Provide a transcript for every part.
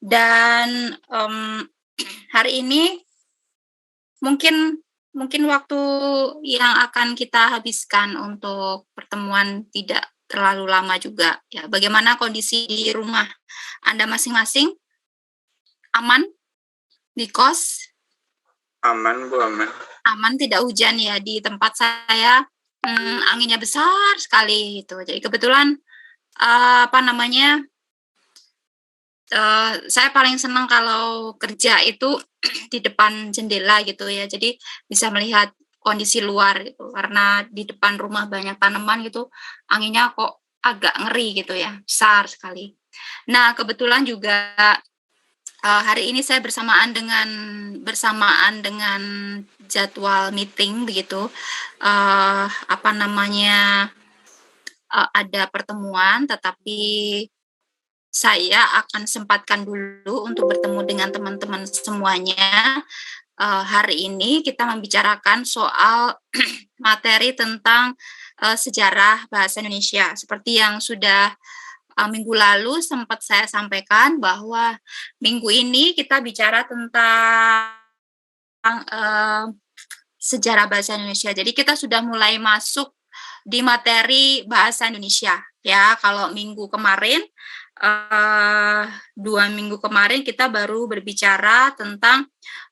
Dan, hari ini mungkin mungkin waktu yang akan kita habiskan untuk pertemuan tidak terlalu lama juga ya. Bagaimana kondisi di rumah Anda masing-masing? Aman di kos? Aman Bu, aman. Aman, tidak hujan ya? Di tempat saya, anginnya besar sekali gitu. Jadi kebetulan, apa namanya, saya paling senang kalau kerja itu di depan jendela gitu ya. Jadi bisa melihat kondisi luar gitu, karena di depan rumah banyak tanaman gitu, anginnya kok agak ngeri gitu ya, besar sekali. Nah, kebetulan juga, hari ini saya bersamaan dengan jadwal meeting begitu, apa namanya, ada pertemuan tetapi saya akan sempatkan dulu untuk bertemu dengan teman-teman semuanya. Hari ini kita membicarakan soal materi tentang, sejarah bahasa Indonesia. Seperti yang sudah, minggu lalu sempat saya sampaikan bahwa minggu ini kita bicara tentang, eee, sejarah bahasa Indonesia. Jadi kita sudah mulai masuk di materi bahasa Indonesia ya. Kalau minggu kemarin, 2 minggu kemarin kita baru berbicara tentang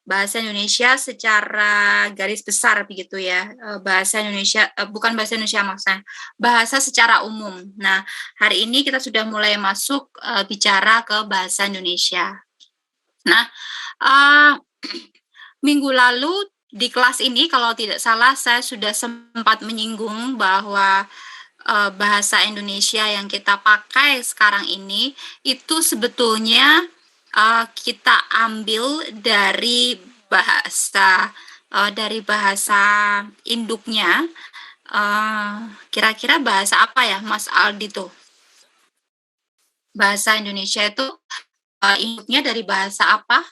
bahasa Indonesia secara garis besar begitu ya, bahasa Indonesia bukan bahasa Indonesia maksudnya, bahasa secara umum. Nah, hari ini kita sudah mulai masuk, bicara ke bahasa Indonesia. Nah, eee, minggu lalu di kelas ini kalau tidak salah saya sudah sempat menyinggung bahwa, bahasa Indonesia yang kita pakai sekarang ini, itu sebetulnya, kita ambil dari bahasa induknya, kira-kira bahasa apa ya Mas Aldi tuh? Bahasa Indonesia itu, induknya dari bahasa apa?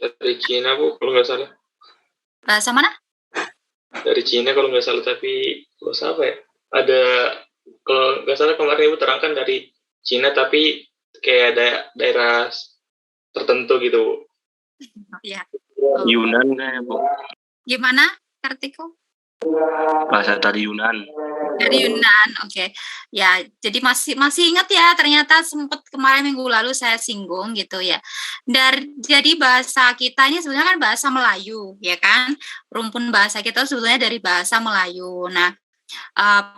Dari Cina Bu, kalau nggak salah. Bahasa mana? Dari Cina kalau nggak salah, tapi bahasa apa ya? Ada, kalau nggak salah kemarin Ibu terangkan dari Cina, tapi kayak ada daerah tertentu gitu Bu. Iya. Yunan kayaknya Bu. Gimana, Kartiko? Bahasa dari Yunan. Dari Yunan, oke. Ya, jadi masih ingat ya, ternyata sempat kemarin minggu lalu saya singgung gitu ya. Jadi bahasa kita ini sebenarnya kan bahasa Melayu, ya kan? Rumpun bahasa kita sebetulnya dari bahasa Melayu. Nah,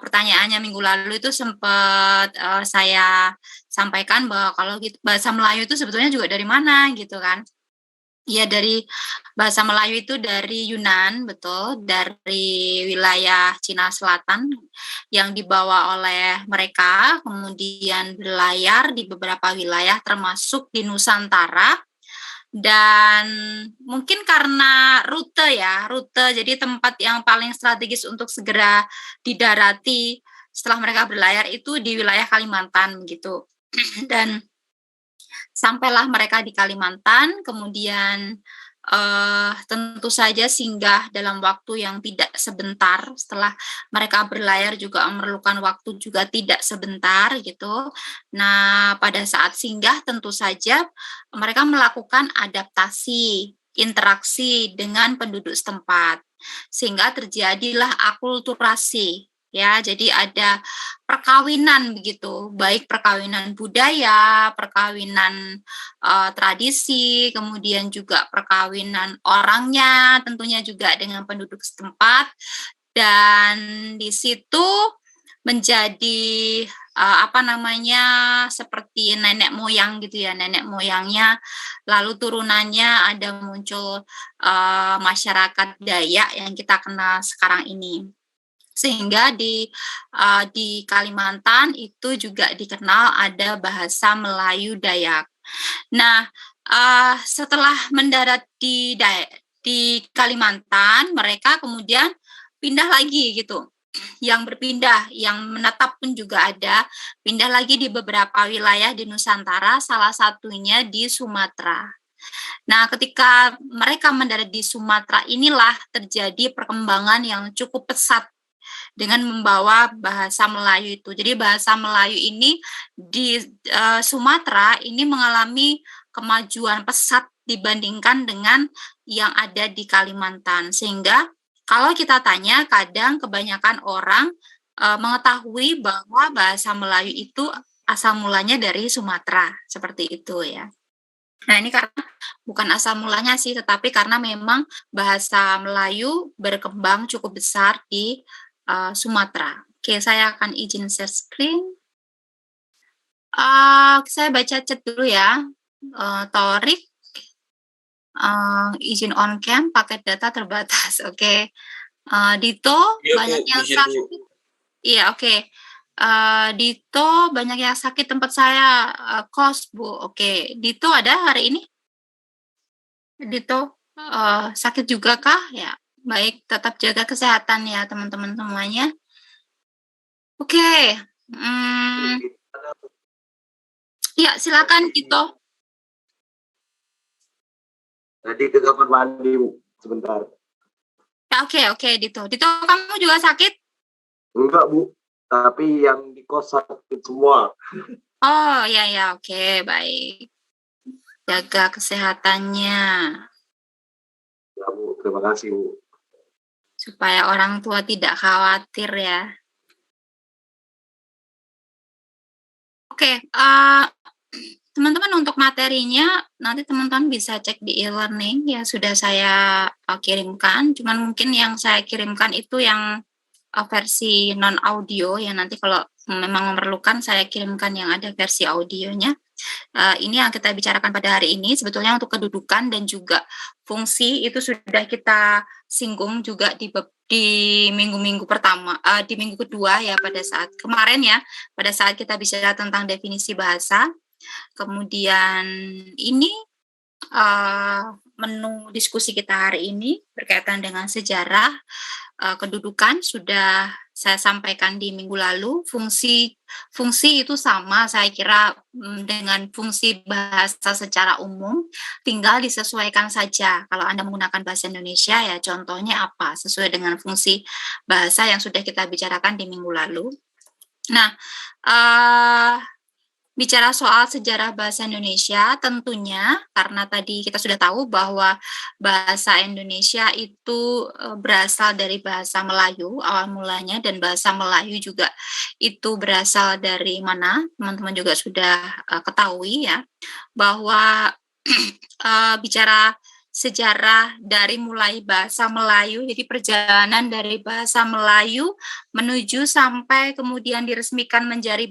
pertanyaannya minggu lalu itu sempat, saya sampaikan bahwa kalau gitu bahasa Melayu itu sebetulnya juga dari mana gitu kan. Iya, dari bahasa Melayu itu dari Yunan, betul, dari wilayah Cina Selatan yang dibawa oleh mereka, kemudian berlayar di beberapa wilayah termasuk di Nusantara. Dan mungkin karena rute jadi tempat yang paling strategis untuk segera didarati setelah mereka berlayar itu di wilayah Kalimantan gitu. Dan sampailah mereka di Kalimantan, kemudian, tentu saja singgah dalam waktu yang tidak sebentar, setelah mereka berlayar juga memerlukan waktu juga tidak sebentar gitu. Nah, pada saat singgah tentu saja mereka melakukan adaptasi, interaksi dengan penduduk setempat, sehingga terjadilah akulturasi, ya. Jadi ada perkawinan begitu, baik perkawinan budaya, perkawinan, tradisi, kemudian juga perkawinan orangnya tentunya juga dengan penduduk setempat, dan di situ menjadi, apa namanya, seperti nenek moyang gitu ya, nenek moyangnya, lalu turunannya ada muncul, masyarakat Dayak yang kita kenal sekarang ini. Sehingga di Kalimantan itu juga dikenal ada bahasa Melayu Dayak. Nah, setelah mendarat di Kalimantan, mereka kemudian pindah lagi gitu. Yang berpindah, yang menetap pun juga ada, pindah lagi di beberapa wilayah di Nusantara, salah satunya di Sumatera. Nah, ketika mereka mendarat di Sumatera inilah terjadi perkembangan yang cukup pesat dengan membawa bahasa Melayu itu. Jadi bahasa Melayu ini di, Sumatera ini mengalami kemajuan pesat dibandingkan dengan yang ada di Kalimantan. Sehingga kalau kita tanya, kadang kebanyakan orang mengetahui bahwa bahasa Melayu itu asal mulanya dari Sumatera, seperti itu ya. Nah, ini karena bukan asal mulanya sih, tetapi karena memang bahasa Melayu berkembang cukup besar di Sumatera. Oke, saya akan izin share screen. Saya baca chat dulu ya. Torik, izin on cam, paket data terbatas. Oke. Dito, Iya, banyak Bu, yang izin, Bu. sakit. Iya, oke. Dito, banyak yang sakit tempat saya kos, Bu. Oke, Dito ada hari ini? Dito, sakit juga kah? Ya, baik, tetap jaga kesehatan ya teman-teman semuanya. Oke, ya silakan Dito. Tadi ke kamar mandi, Bu, sebentar. Ya, oke, Dito. Dito, kamu juga sakit? Enggak, Bu, tapi yang di kos sakit semua. Oh, ya, oke, baik. Jaga kesehatannya. Ya, Bu, terima kasih, Bu. Supaya orang tua tidak khawatir ya. Oke, teman-teman untuk materinya nanti teman-teman bisa cek di e-learning yang sudah saya kirimkan. Cuman mungkin yang saya kirimkan itu yang versi non audio ya, nanti kalau memang memerlukan saya kirimkan yang ada versi audionya. Ini yang kita bicarakan pada hari ini sebetulnya untuk kedudukan dan juga fungsi itu sudah kita singgung juga di minggu-minggu pertama, di minggu kedua ya, pada saat kemarin ya, pada saat kita bicara tentang definisi bahasa. Kemudian ini menu diskusi kita hari ini berkaitan dengan sejarah kedudukan sudah saya sampaikan di minggu lalu. Fungsi itu sama saya kira dengan fungsi bahasa secara umum, tinggal disesuaikan saja. Kalau Anda menggunakan bahasa Indonesia ya contohnya apa sesuai dengan fungsi bahasa yang sudah kita bicarakan di minggu lalu. Nah, bicara soal sejarah bahasa Indonesia, tentunya karena tadi kita sudah tahu bahwa bahasa Indonesia itu berasal dari bahasa Melayu awal mulanya, dan bahasa Melayu juga itu berasal dari mana? Teman-teman juga sudah ketahui ya, bahwa bicara sejarah dari mulai bahasa Melayu, jadi perjalanan dari bahasa Melayu menuju sampai kemudian diresmikan menjadi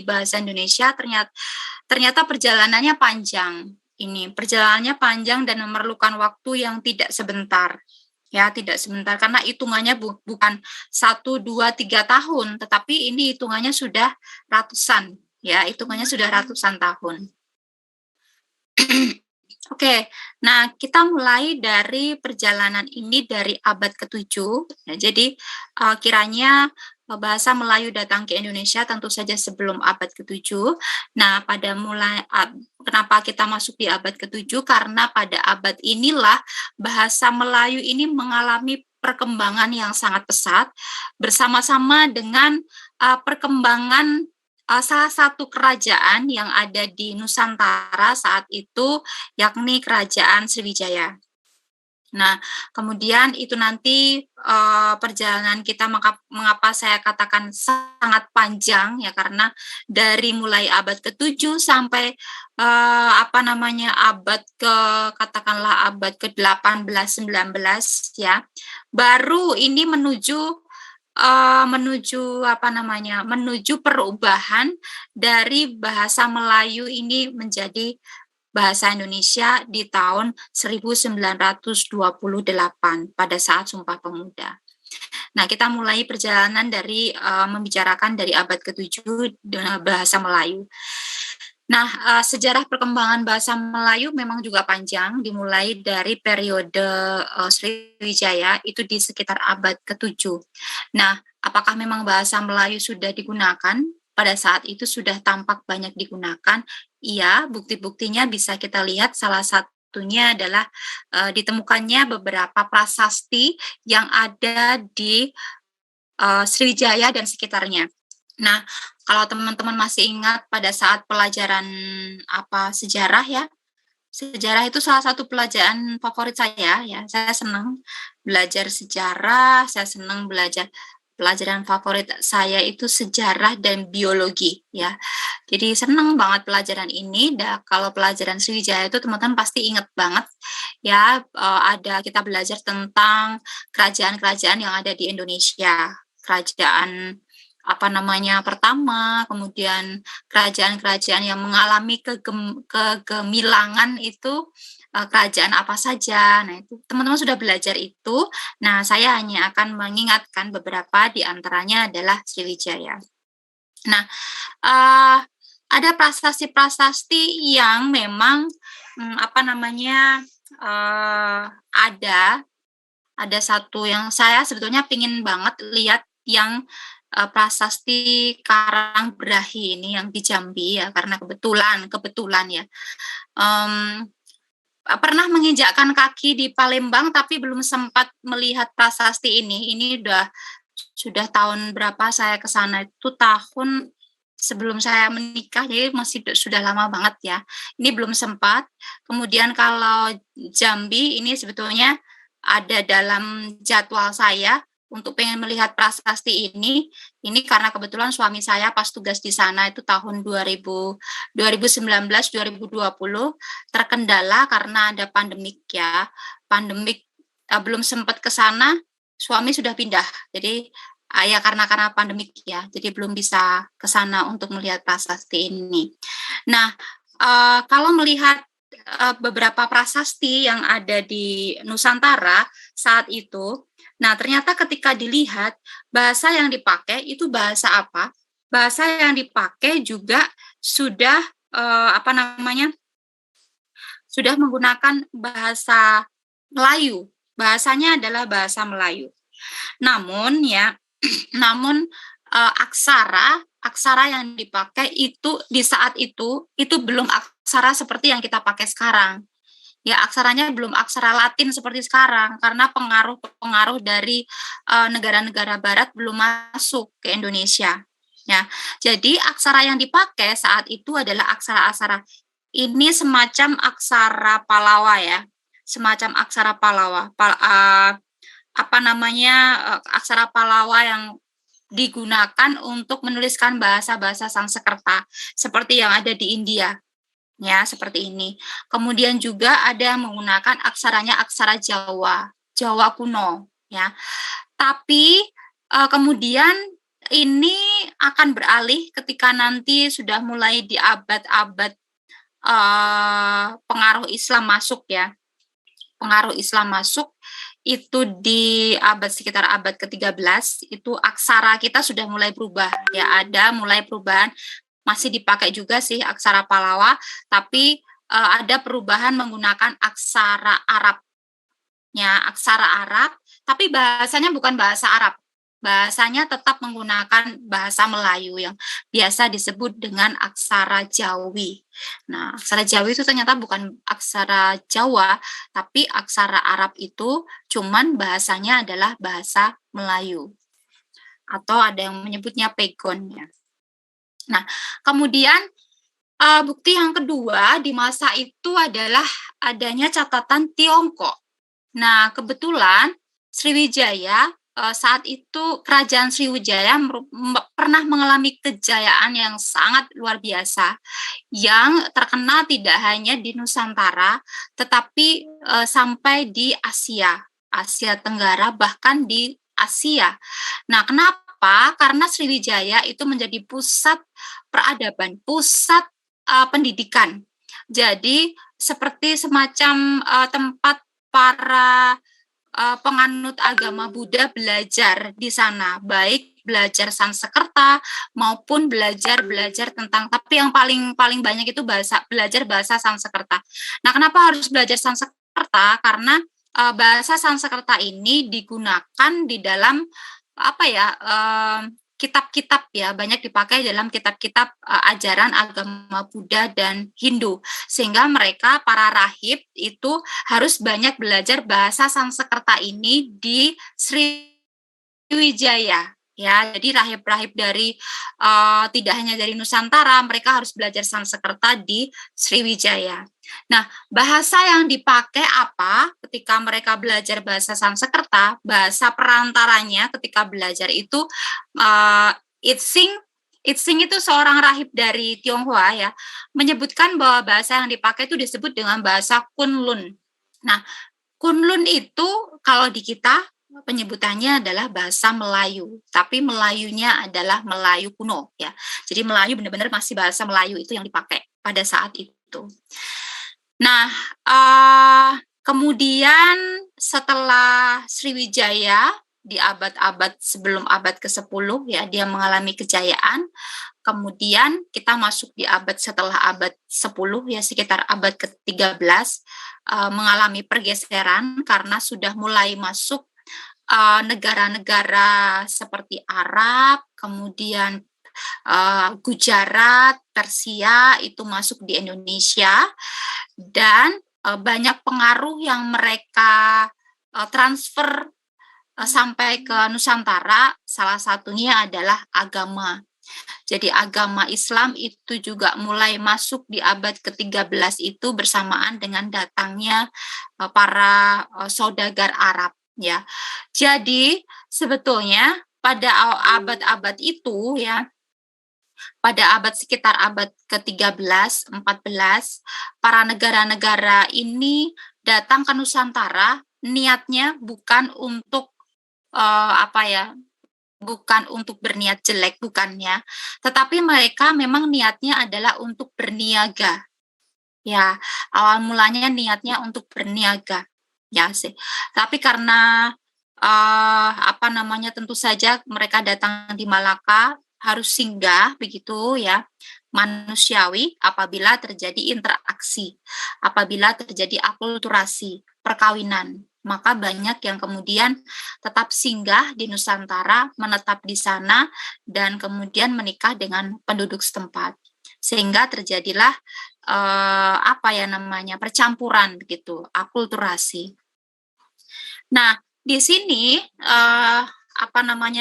bahasa Indonesia, ternyata perjalanannya panjang. Ini perjalanannya panjang dan memerlukan waktu yang tidak sebentar. Ya, tidak sebentar, karena hitungannya bukan 1, 2, 3 tahun, tetapi ini hitungannya sudah ratusan. Ya, hitungannya sudah ratusan tahun. Oke, nah kita mulai dari perjalanan ini dari abad ke-7. Ya, jadi kiranya bahasa Melayu datang ke Indonesia tentu saja sebelum abad ke-7. Nah, kenapa kita masuk di abad ke-7? Karena pada abad inilah bahasa Melayu ini mengalami perkembangan yang sangat pesat bersama-sama dengan perkembangan salah satu kerajaan yang ada di Nusantara saat itu, yakni Kerajaan Sriwijaya. Nah, kemudian itu nanti perjalanan kita, mengapa saya katakan sangat panjang ya, karena dari mulai abad ke-7 sampai katakanlah abad ke-18 19 ya, baru ini menuju perubahan dari bahasa Melayu ini menjadi bahasa Indonesia di tahun 1928 pada saat Sumpah Pemuda. Nah, kita mulai perjalanan dari membicarakan dari abad ke-7 bahasa Melayu. Nah, sejarah perkembangan bahasa Melayu memang juga panjang, dimulai dari periode Sriwijaya, itu di sekitar abad ke-7. Nah, apakah memang bahasa Melayu sudah digunakan? Pada saat itu sudah tampak banyak digunakan. Iya, bukti-buktinya bisa kita lihat, salah satunya adalah ditemukannya beberapa prasasti yang ada di Sriwijaya dan sekitarnya. Nah, kalau teman-teman masih ingat pada saat pelajaran sejarah ya, Sejarah itu salah satu pelajaran favorit saya ya. Saya senang belajar sejarah, saya senang belajar pelajaran favorit saya itu sejarah dan biologi ya. Jadi senang banget pelajaran ini. Kalau pelajaran Sriwijaya itu teman-teman pasti ingat banget ya, ada kita belajar tentang kerajaan-kerajaan yang ada di Indonesia. Kerajaan pertama, kemudian kerajaan-kerajaan yang mengalami kegemilangan itu kerajaan apa saja. Nah, itu teman-teman sudah belajar itu. Nah, saya hanya akan mengingatkan beberapa di antaranya adalah Sriwijaya. Nah, ada prasasti-prasasti yang memang ada satu yang saya sebetulnya pingin banget lihat yang prasasti Karangbrahi ini yang di Jambi ya, karena kebetulan ya pernah menginjakkan kaki di Palembang tapi belum sempat melihat prasasti ini. Ini sudah tahun berapa saya ke sana, itu tahun sebelum saya menikah, jadi sudah lama banget ya. Ini belum sempat. Kemudian kalau Jambi ini sebetulnya ada dalam jadwal saya untuk pengen melihat prasasti ini karena kebetulan suami saya pas tugas di sana itu tahun 2019-2020 terkendala karena ada pandemik ya. Belum sempat ke sana, suami sudah pindah. Jadi ya karena pandemik ya. Jadi belum bisa ke sana untuk melihat prasasti ini. Nah, kalau melihat beberapa prasasti yang ada di Nusantara saat itu, nah ternyata ketika dilihat bahasa yang dipakai itu bahasa apa? Bahasa yang dipakai juga sudah sudah menggunakan bahasa Melayu. Bahasanya adalah bahasa Melayu. Namun aksara yang dipakai itu di saat itu belum aksara seperti yang kita pakai sekarang. Ya, aksaranya belum aksara Latin seperti sekarang karena pengaruh dari negara-negara barat belum masuk ke Indonesia. Ya, jadi aksara yang dipakai saat itu adalah aksara-aksara ini semacam aksara Pallawa ya, semacam aksara Pallawa. Aksara Pallawa yang digunakan untuk menuliskan bahasa-bahasa Sanskerta seperti yang ada di India. Ya, seperti ini. Kemudian juga ada yang menggunakan aksara Jawa kuno, ya. Tapi kemudian ini akan beralih ketika nanti sudah mulai di abad-abad pengaruh Islam masuk ya. Pengaruh Islam masuk itu di sekitar abad ke-13, itu aksara kita sudah mulai berubah ya, ada mulai perubahan. Masih dipakai juga sih aksara Pallawa, tapi ada perubahan menggunakan aksara Arab. Ya, aksara Arab, tapi bahasanya bukan bahasa Arab. Bahasanya tetap menggunakan bahasa Melayu yang biasa disebut dengan aksara Jawi. Nah, aksara Jawi itu ternyata bukan aksara Jawa, tapi aksara Arab itu cuman bahasanya adalah bahasa Melayu. Atau ada yang menyebutnya pegon ya. Nah, kemudian bukti yang kedua di masa itu adalah adanya catatan Tiongkok. Nah, kebetulan Sriwijaya saat itu kerajaan Sriwijaya pernah mengalami kejayaan yang sangat luar biasa, yang terkenal tidak hanya di Nusantara, tetapi sampai di Asia Tenggara, bahkan di Asia. Nah, kenapa? Karena Sriwijaya itu menjadi pusat peradaban, pusat pendidikan. Jadi seperti semacam tempat para penganut agama Buddha belajar di sana, baik belajar Sanskerta maupun belajar tentang, tapi yang paling banyak itu belajar bahasa Sanskerta. Nah, kenapa harus belajar Sanskerta? Karena bahasa Sanskerta ini digunakan di dalam kitab-kitab ya, banyak dipakai dalam kitab-kitab ajaran agama Buddha dan Hindu, sehingga mereka para rahib itu harus banyak belajar bahasa Sanskerta ini di Sriwijaya ya. Jadi rahib-rahib dari tidak hanya dari Nusantara, mereka harus belajar Sanskerta di Sriwijaya. Nah, bahasa yang dipakai apa ketika mereka belajar bahasa Sanskerta? Bahasa perantaranya ketika belajar itu Itsing itu seorang rahib dari Tionghoa ya, menyebutkan bahwa bahasa yang dipakai itu disebut dengan bahasa Kunlun. Nah, Kunlun itu kalau di kita penyebutannya adalah bahasa Melayu, tapi Melayunya adalah Melayu kuno ya. Jadi Melayu benar-benar masih bahasa Melayu itu yang dipakai pada saat itu. Nah, kemudian setelah Sriwijaya di abad-abad sebelum abad ke-10 ya, dia mengalami kejayaan. Kemudian kita masuk di abad setelah abad 10 ya, sekitar abad ke-13 mengalami pergeseran karena sudah mulai masuk negara-negara seperti Arab, kemudian Gujarat, Persia itu masuk di Indonesia, dan banyak pengaruh yang mereka transfer sampai ke Nusantara, salah satunya adalah agama. Jadi agama Islam itu juga mulai masuk di abad ke-13 itu bersamaan dengan datangnya para saudagar Arab ya. Jadi sebetulnya pada abad-abad itu ya, pada abad sekitar abad ke-13, 14, para negara-negara ini datang ke Nusantara niatnya bukan untuk bukan untuk berniat jelek, bukannya, tetapi mereka memang niatnya adalah untuk berniaga. Ya, awal mulanya niatnya untuk berniaga, ya sih. Tapi karena tentu saja mereka datang di Malaka harus singgah begitu ya, manusiawi apabila terjadi interaksi, apabila terjadi akulturasi, perkawinan. Maka banyak yang kemudian tetap singgah di Nusantara, menetap di sana, dan kemudian menikah dengan penduduk setempat. Sehingga terjadilah percampuran gitu, akulturasi. Nah, di sini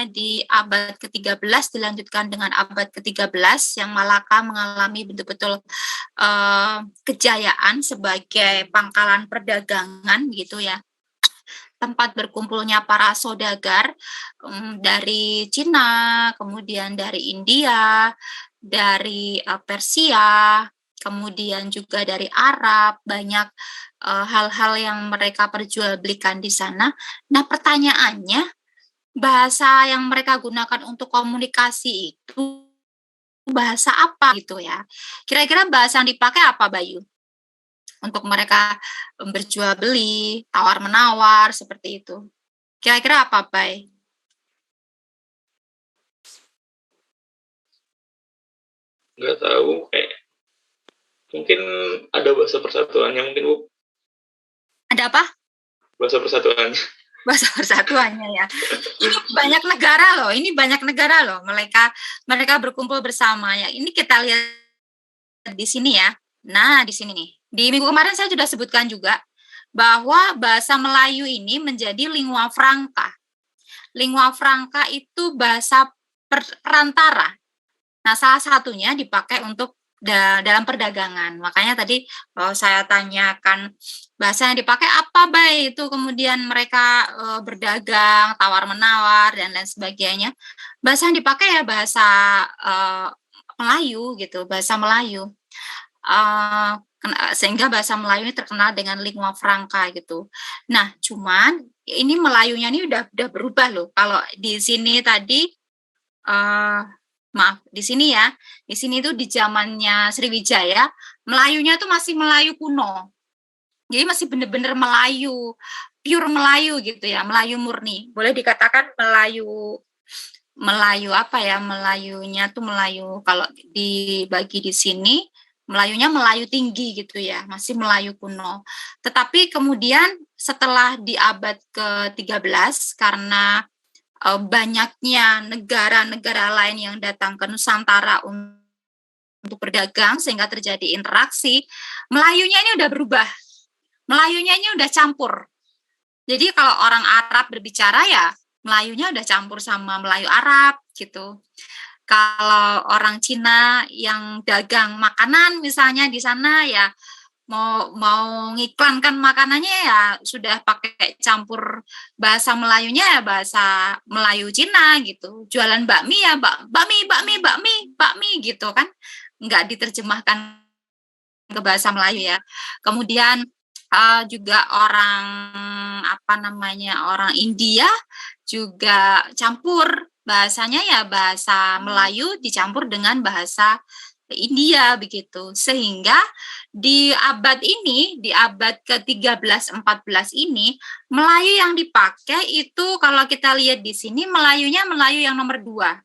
di abad ke-13 dilanjutkan dengan abad ke-13 yang Malaka mengalami betul-betul kejayaan sebagai pangkalan perdagangan gitu ya, tempat berkumpulnya para saudagar dari Cina, kemudian dari India, dari Persia, kemudian juga dari Arab, banyak hal-hal yang mereka perjualbelikan di sana. Nah, pertanyaannya, bahasa yang mereka gunakan untuk komunikasi itu bahasa apa gitu ya? Kira-kira bahasa yang dipakai apa, Bayu? Untuk mereka berjual beli, tawar menawar seperti itu. Kira-kira apa, Bay? Nggak tahu, mungkin ada bahasa persatuannya mungkin, Bu. Ada apa? Bahasa persatuannya. Bahasa persatuannya ya. Ini banyak negara loh. Mereka berkumpul bersama ya. Ini kita lihat di sini ya. Nah, di sini nih. Di minggu kemarin saya sudah sebutkan juga bahwa bahasa Melayu ini menjadi lingua franca. Lingua franca itu bahasa perantara. Nah, salah satunya dipakai untuk dalam perdagangan. Makanya tadi saya tanyakan bahasa yang dipakai apa, Bay? Itu kemudian mereka berdagang, tawar-menawar, dan lain sebagainya. Bahasa yang dipakai ya bahasa Melayu gitu, bahasa Melayu. Sehingga bahasa Melayu ini terkenal dengan lingua franca gitu. Nah, cuman ini Melayunya ini udah berubah loh. Kalau di sini tadi di sini ya. Di sini tuh di zamannya Sriwijaya, Melayunya tuh masih Melayu kuno. Jadi masih benar-benar Melayu, pure Melayu gitu ya, Melayu murni. Boleh dikatakan Melayu apa ya? Melayunya tuh Melayu, kalau dibagi di sini Melayunya Melayu tinggi gitu ya, masih Melayu kuno. Tetapi kemudian setelah di abad ke-13 karena banyaknya negara-negara lain yang datang ke Nusantara untuk berdagang sehingga terjadi interaksi, Melayunya ini udah berubah. Melayunya ini udah campur. Jadi kalau orang Arab berbicara ya Melayunya udah campur sama Melayu Arab gitu. Kalau orang Cina yang dagang makanan misalnya di sana ya mau ngiklankan makanannya ya sudah pakai campur bahasa Melayunya ya bahasa Melayu Cina gitu. Jualan bakmi ya bakmi gitu kan. Nggak diterjemahkan ke bahasa Melayu ya. Kemudian juga orang India juga campur bahasanya ya bahasa Melayu dicampur dengan bahasa India begitu. Sehingga di abad ke-13 14 ini Melayu yang dipakai itu kalau kita lihat di sini Melayunya Melayu yang nomor 2.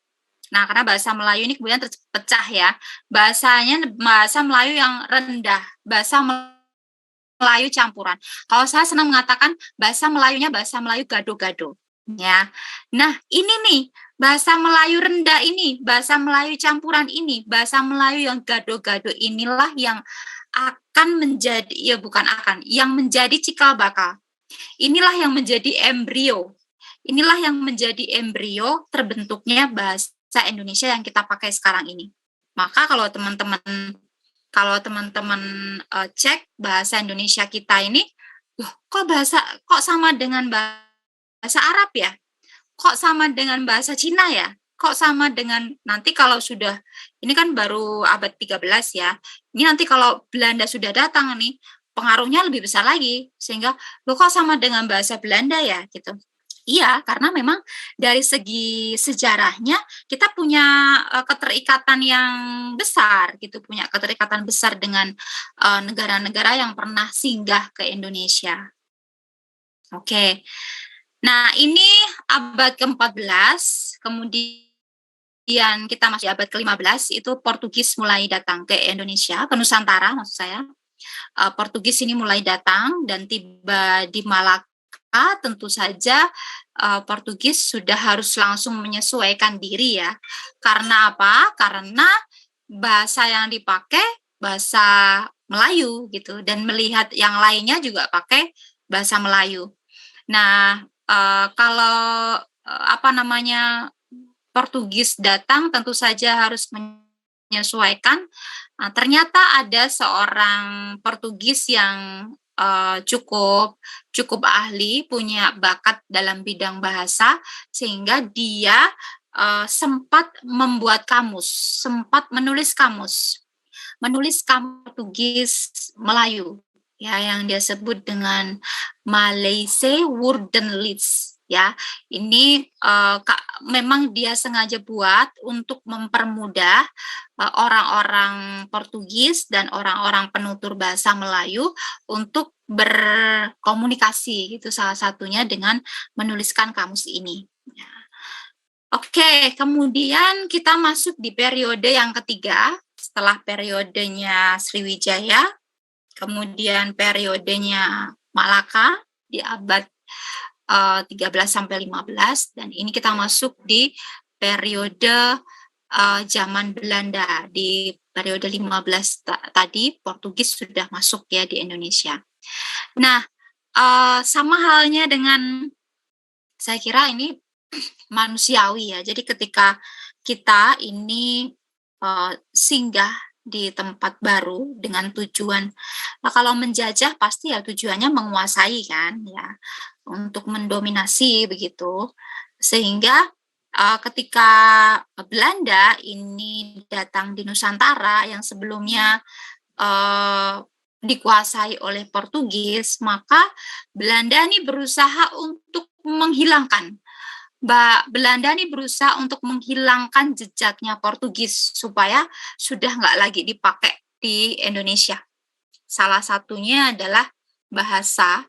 Nah, karena bahasa Melayu ini kemudian terpecah ya. Bahasanya bahasa Melayu yang rendah, bahasa Melayu campuran. Kalau saya senang mengatakan bahasa Melayunya bahasa Melayu gado-gado. Ya. Nah, ini nih bahasa Melayu rendah ini, bahasa Melayu campuran ini, bahasa Melayu yang gado-gado inilah yang akan menjadi yang menjadi cikal bakal. Inilah yang menjadi embrio. Inilah yang menjadi embrio terbentuknya bahasa Indonesia yang kita pakai sekarang ini. Maka kalau teman-teman cek bahasa Indonesia kita ini, kok sama dengan bahasa Arab ya? Kok sama dengan bahasa Cina ya? Kok sama dengan nanti kalau sudah, ini kan baru abad 13 ya, ini nanti kalau Belanda sudah datang nih, pengaruhnya lebih besar lagi, sehingga kok sama dengan bahasa Belanda ya gitu. Iya, karena memang dari segi sejarahnya kita punya keterikatan yang besar gitu, punya keterikatan besar dengan negara-negara yang pernah singgah ke Indonesia. Oke. Nah, ini abad ke-14, kemudian kita masih abad ke-15, itu Portugis mulai datang ke Indonesia, ke Nusantara maksud saya. Portugis ini mulai datang dan tiba di Malaka. Tentu saja Portugis sudah harus langsung menyesuaikan diri ya. Karena apa? Karena bahasa yang dipakai bahasa Melayu gitu, dan melihat yang lainnya juga pakai bahasa Melayu. Nah, kalau Portugis datang tentu saja harus menyesuaikan. Ternyata ada seorang Portugis yang cukup ahli, punya bakat dalam bidang bahasa, sehingga dia sempat membuat kamus, sempat menulis kamus Portugis Melayu ya, yang dia sebut dengan Malaysia Woordenlist ya. Ini memang dia sengaja buat untuk mempermudah orang-orang Portugis dan orang-orang penutur bahasa Melayu untuk berkomunikasi gitu, salah satunya dengan menuliskan kamus ini. Ya. Oke, kemudian kita masuk di periode yang ketiga setelah periodenya Sriwijaya, kemudian periodenya Malaka di abad 13 sampai 15, dan ini kita masuk di periode zaman Belanda. Di periode 15 tadi Portugis sudah masuk ya di Indonesia. Nah, sama halnya dengan, saya kira ini manusiawi ya. Jadi ketika kita ini singgah di tempat baru dengan tujuan, kalau menjajah pasti ya tujuannya menguasai kan ya, untuk mendominasi begitu. Sehingga ketika Belanda ini datang di Nusantara yang sebelumnya dikuasai oleh Portugis, maka Belanda ini berusaha untuk menghilangkan jejaknya Portugis supaya sudah nggak lagi dipakai di Indonesia. Salah satunya adalah bahasa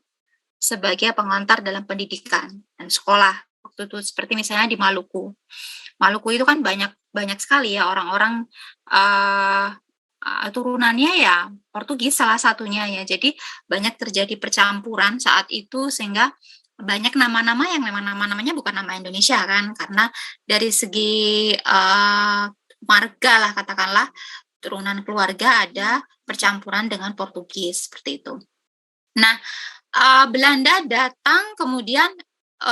sebagai pengantar dalam pendidikan dan sekolah. Waktu itu seperti misalnya di Maluku. Maluku itu kan banyak sekali ya orang-orang turunannya ya Portugis salah satunya ya. Jadi banyak terjadi percampuran saat itu, sehingga banyak nama-nama yang memang nama-namanya bukan nama Indonesia kan, karena dari segi marga lah katakanlah, turunan keluarga ada percampuran dengan Portugis seperti itu. Nah, Belanda datang kemudian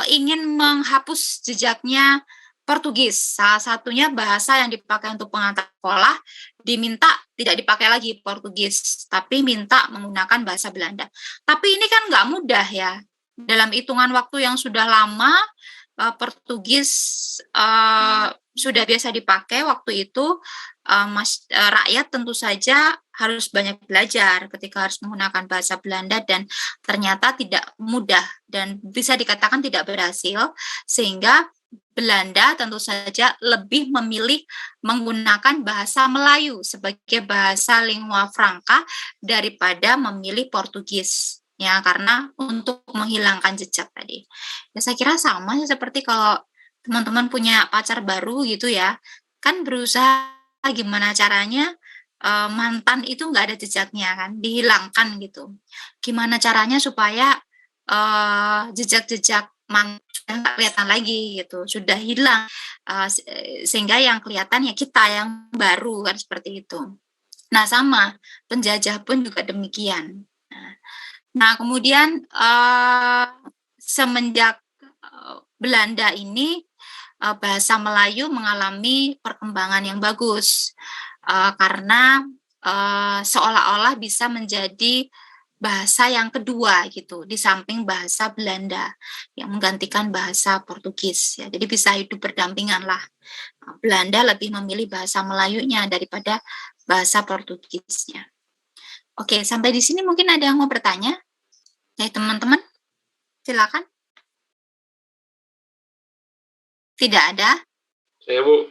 ingin menghapus jejaknya Portugis. Salah satunya bahasa yang dipakai untuk pengantar sekolah diminta tidak dipakai lagi Portugis, tapi minta menggunakan bahasa Belanda. Tapi ini kan nggak mudah ya. Dalam hitungan waktu yang sudah lama, Portugis sudah biasa dipakai waktu itu. Rakyat tentu saja harus banyak belajar ketika harus menggunakan bahasa Belanda, dan ternyata tidak mudah dan bisa dikatakan tidak berhasil, sehingga Belanda tentu saja lebih memilih menggunakan bahasa Melayu sebagai bahasa lingua franca daripada memilih Portugis, ya, karena untuk menghilangkan jejak tadi. Ya, saya kira sama seperti kalau teman-teman punya pacar baru gitu ya, kan berusaha gimana caranya mantan itu nggak ada jejaknya kan, dihilangkan gitu. Gimana caranya supaya jejak-jejak mantan sudah nggak kelihatan lagi gitu, sudah hilang, sehingga yang kelihatan ya kita yang baru kan, seperti itu. Nah, sama penjajah pun juga demikian. Nah, kemudian semenjak Belanda ini bahasa Melayu mengalami perkembangan yang bagus karena seolah-olah bisa menjadi bahasa yang kedua gitu, di samping bahasa Belanda yang menggantikan bahasa Portugis ya. Jadi bisa hidup berdampingan lah. Belanda lebih memilih bahasa Melayunya daripada bahasa Portugisnya. Oke, sampai di sini mungkin ada yang mau bertanya dari teman-teman? Silakan. Tidak ada? Saya Bu,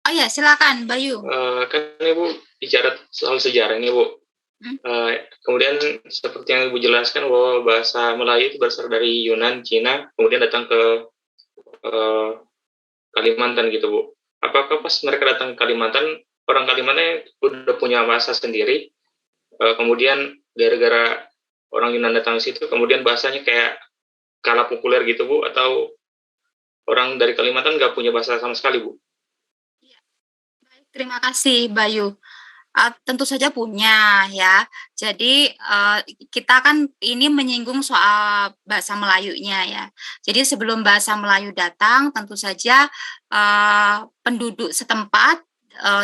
Oh ya, silakan Bayu. kan Ibu bicara soal sejarah ini Bu. Kemudian seperti yang Ibu jelaskan bahwa bahasa Melayu itu berasal dari Yunan, Cina, kemudian datang ke Kalimantan gitu Bu. Apakah pas mereka datang ke Kalimantan, orang Kalimantan udah punya bahasa sendiri, kemudian gara-gara orang Yunan datang ke situ, kemudian bahasanya kayak kalah populer gitu Bu, atau orang dari Kalimantan nggak punya bahasa sama sekali Bu? Terima kasih Bayu. Tentu saja punya ya. Jadi kita kan ini menyinggung soal bahasa Melayunya ya. Jadi sebelum bahasa Melayu datang, tentu saja penduduk setempat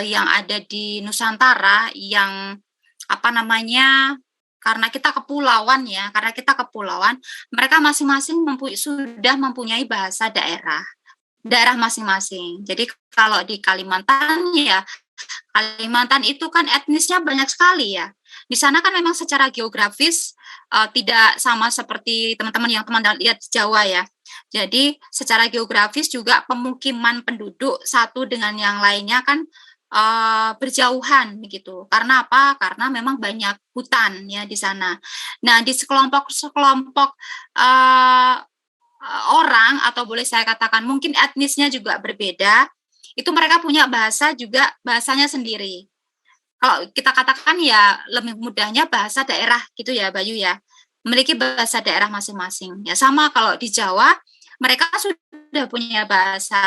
yang ada di Nusantara yang karena kita kepulauan ya, mereka masing-masing sudah mempunyai bahasa daerah masing-masing. Jadi kalau di Kalimantan ya, Kalimantan itu kan etnisnya banyak sekali ya. Di sana kan memang secara geografis tidak sama seperti teman-teman yang lihat di Jawa ya. Jadi secara geografis juga pemukiman penduduk satu dengan yang lainnya kan berjauhan begitu. Karena apa? Karena memang banyak hutan ya di sana. Nah, di sekelompok orang, atau boleh saya katakan mungkin etnisnya juga berbeda, itu mereka punya bahasanya sendiri. Kalau kita katakan ya lebih mudahnya bahasa daerah gitu ya Bayu ya, memiliki bahasa daerah masing-masing. Ya sama kalau di Jawa, mereka sudah punya bahasa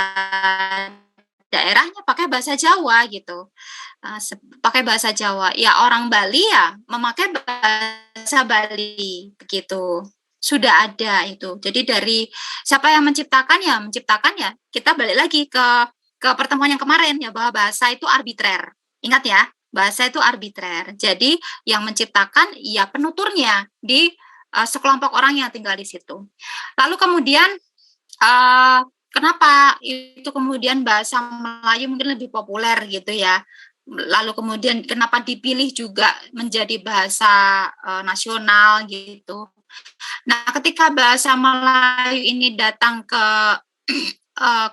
daerahnya pakai bahasa Jawa gitu. Pakai bahasa Jawa. Ya orang Bali ya memakai bahasa Bali begitu. Sudah ada itu. Jadi dari siapa yang menciptakan ya kita balik lagi ke pertemuan yang kemarin ya, bahwa bahasa itu arbitrer. Ingat ya, bahasa itu arbitrer. Jadi yang menciptakan ya penuturnya di sekelompok orang yang tinggal di situ. Lalu kemudian kenapa itu kemudian bahasa Melayu mungkin lebih populer gitu ya. Lalu kemudian kenapa dipilih juga menjadi bahasa nasional gitu. Nah, ketika bahasa Melayu ini datang ke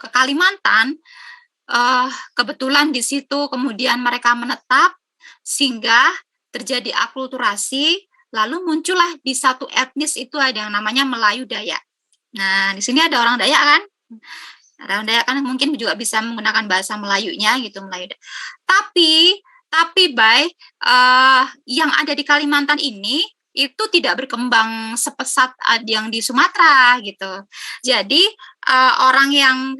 Kalimantan, kebetulan di situ kemudian mereka menetap sehingga terjadi akulturasi, lalu muncullah di satu etnis itu ada yang namanya Melayu Dayak. Nah, di sini ada orang Dayak kan? Orang Dayak kan mungkin juga bisa menggunakan bahasa Melayunya gitu, Melayu Dayak. Tapi yang ada di Kalimantan ini itu tidak berkembang sepesat yang di Sumatera gitu. Jadi orang yang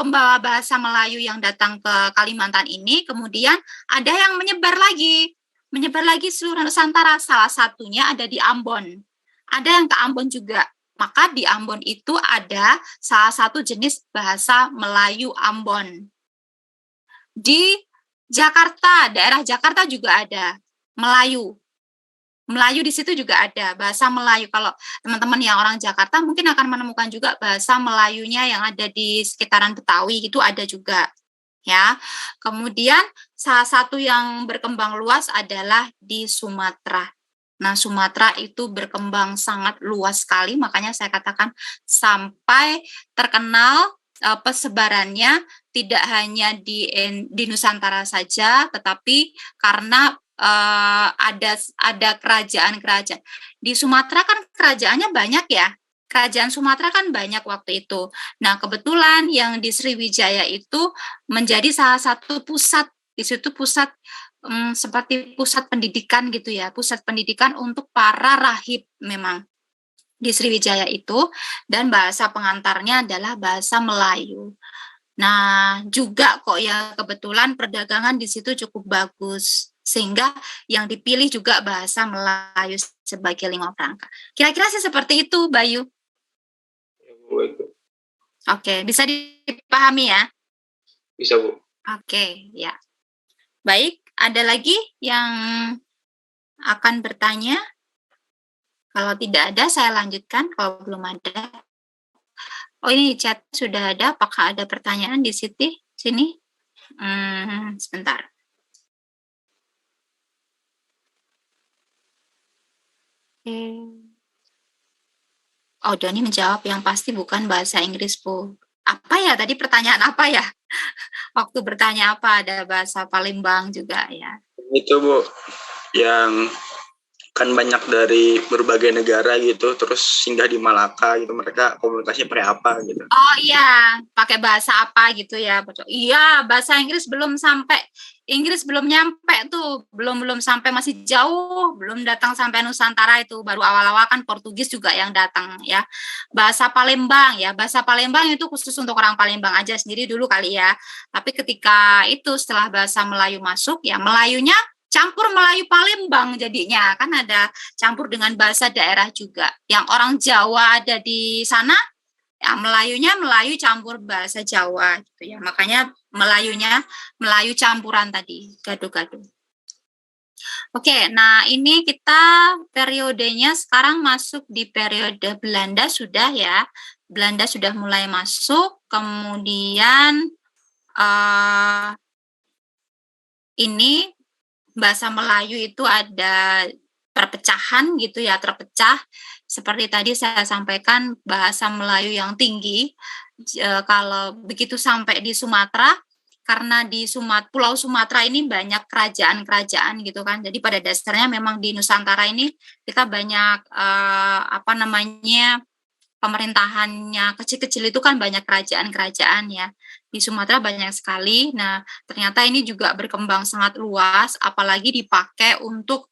pembawa bahasa Melayu yang datang ke Kalimantan ini kemudian ada yang menyebar lagi seluruh Nusantara. Salah satunya ada di Ambon. Ada yang ke Ambon juga. Maka di Ambon itu ada salah satu jenis bahasa Melayu Ambon. Di Jakarta, daerah Jakarta juga ada Melayu. Melayu di situ juga ada bahasa Melayu. Kalau teman-teman yang orang Jakarta mungkin akan menemukan juga bahasa Melayunya yang ada di sekitaran Betawi, itu ada juga. Ya. Kemudian salah satu yang berkembang luas adalah di Sumatera. Nah, Sumatera itu berkembang sangat luas sekali, makanya saya katakan sampai terkenal persebarannya tidak hanya di Nusantara saja, tetapi karena ada kerajaan-kerajaan. Di Sumatera kan kerajaannya banyak ya. Kerajaan Sumatera kan banyak waktu itu. Nah, kebetulan yang di Sriwijaya itu menjadi salah satu pusat. Di situ pusat seperti pusat pendidikan gitu ya, pusat pendidikan untuk para rahib memang di Sriwijaya itu, dan bahasa pengantarnya adalah bahasa Melayu. Nah, juga kok ya kebetulan perdagangan di situ cukup bagus, sehingga yang dipilih juga bahasa Melayu sebagai lingua franca. Kira-kira sih seperti itu, Bayu. Oke, bisa dipahami ya? Bisa, Bu. Oke, ya. Baik, ada lagi yang akan bertanya? Kalau tidak ada, saya lanjutkan. Kalau belum ada. Oh, ini chat sudah ada. Apakah ada pertanyaan di sini? Sebentar. Oh, Doni menjawab yang pasti bukan bahasa Inggris, Bu. Apa ya tadi pertanyaan apa ya? Waktu bertanya apa, ada bahasa Palembang juga ya. Itu Bu, yang kan banyak dari berbagai negara gitu, terus singgah di Malaka gitu, mereka komunikasinya pakai apa gitu. Oh iya, pakai bahasa apa gitu ya. Iya, bahasa Inggris belum nyampe tuh, belum sampai, masih jauh, belum datang sampai Nusantara itu, baru awal-awal kan Portugis juga yang datang ya. Bahasa Palembang itu khusus untuk orang Palembang aja sendiri dulu kali ya. Tapi ketika itu setelah bahasa Melayu masuk ya, Melayunya campur Melayu Palembang jadinya, kan ada campur dengan bahasa daerah juga. Yang orang Jawa ada di sana, ya Melayunya Melayu campur bahasa Jawa gitu ya. Makanya Melayunya Melayu campuran tadi, gado-gado. Oke, nah ini kita periodenya sekarang masuk di periode Belanda sudah ya. Belanda sudah mulai masuk, kemudian ini bahasa Melayu itu ada perpecahan gitu ya, terpecah. Seperti tadi saya sampaikan, bahasa Melayu yang tinggi, kalau begitu sampai di Sumatera, karena di Pulau Sumatera ini banyak kerajaan-kerajaan gitu kan. Jadi pada dasarnya memang di Nusantara ini kita banyak pemerintahannya kecil-kecil itu kan banyak kerajaan-kerajaan ya. Di Sumatera banyak sekali. Nah, ternyata ini juga berkembang sangat luas, apalagi dipakai untuk